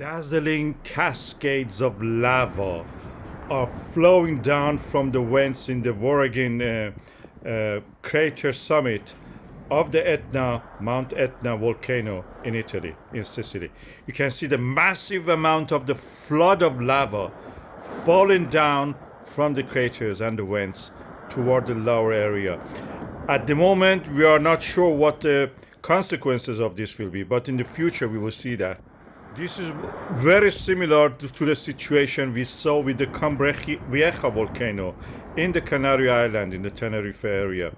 Dazzling cascades of lava are flowing down from the vents in the Voragin crater summit of the Etna, Mount Etna volcano in Italy, in Sicily. You can see the massive amount of the flood of lava falling down from the craters and the vents toward the lower area. At the moment, we are not sure what the consequences of this will be, but in the future, we will see that. This is very similar to the situation we saw with the Vieja volcano in the Canary Island in the Tenerife area.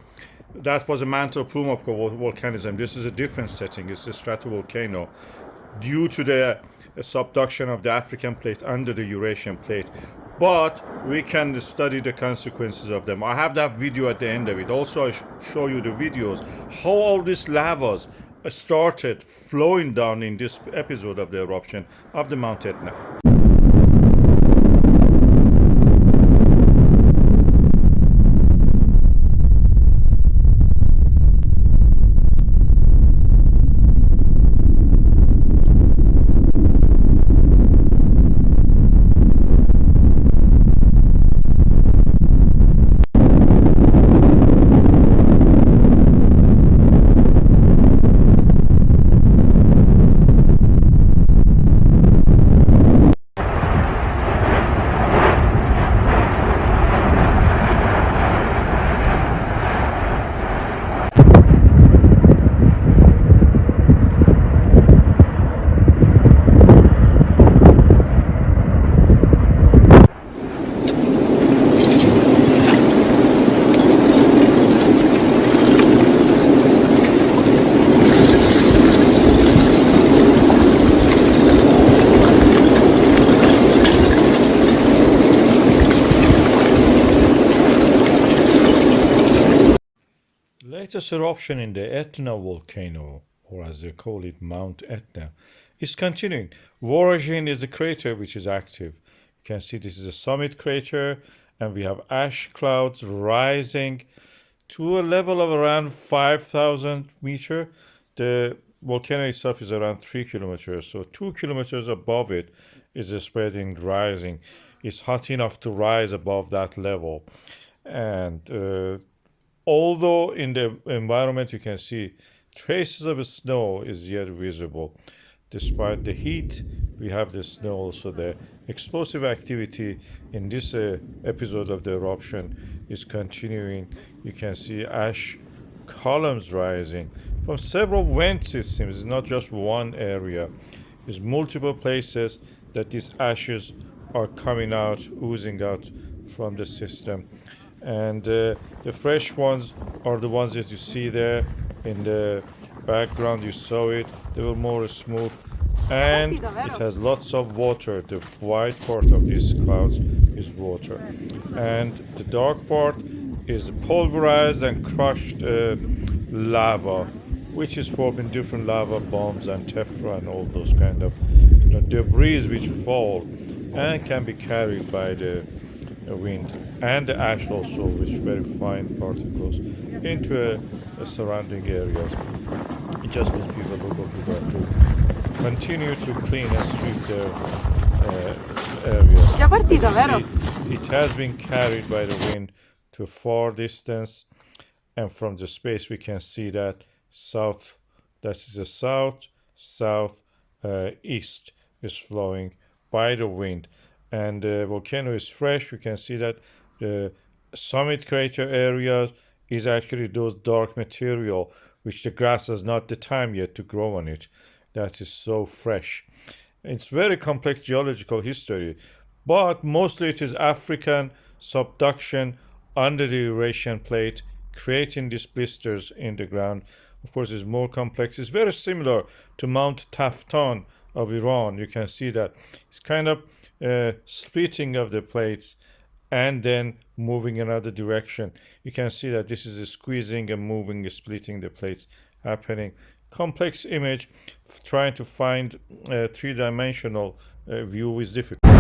That was a mantle plume of volcanism. This is a different setting. It's a stratovolcano due to the subduction of the African plate under the Eurasian plate. But we can study the consequences of them. I have that video at the end of it. Also, I show you the videos, how all these lavas started flowing down in this episode of the eruption of the Mount Etna. Latest eruption in the Etna volcano, or as they call it, Mount Etna, is continuing. Voragin is the crater which is active. You can see this is a summit crater, and we have ash clouds rising to a level of around 5,000 meters. The volcano itself is around 3 kilometers, so 2 kilometers above it is spreading, rising. It's hot enough to rise above that level. And although in the environment you can see traces of snow is yet visible. Despite the heat, we have the snow also there. Explosive activity in this episode of the eruption is continuing. You can see ash columns rising from several vents, it seems. It's not just one area. There's multiple places that these ashes are coming out, oozing out from the system. And the fresh ones are the ones that you see there in the background. You saw it. They were more smooth, and it has lots of water. The white part of these clouds is water, and the dark part is pulverized and crushed lava, which is forming different lava bombs and tephra and all those kind of debris which fall and can be carried by the wind, and the ash also, which very fine particles into a surrounding areas. It just means people have to continue to clean and sweep their areas. As you see, it has been carried by the wind to a far distance, and from the space we can see that south, that is the south east is flowing by the wind. And the volcano is fresh. We can see that the summit crater areas is actually those dark material which the grass has not the time yet to grow on it. That is so fresh. It's very complex geological history, but mostly it is African subduction under the Eurasian plate, creating these blisters in the ground. Of course, it's more complex. It's very similar to Mount Taftan of Iran. You can see that it's kind of splitting of the plates and then moving another direction. You can see that this is a squeezing and moving, splitting the plates happening. Complex image. Trying to find a three-dimensional view is difficult.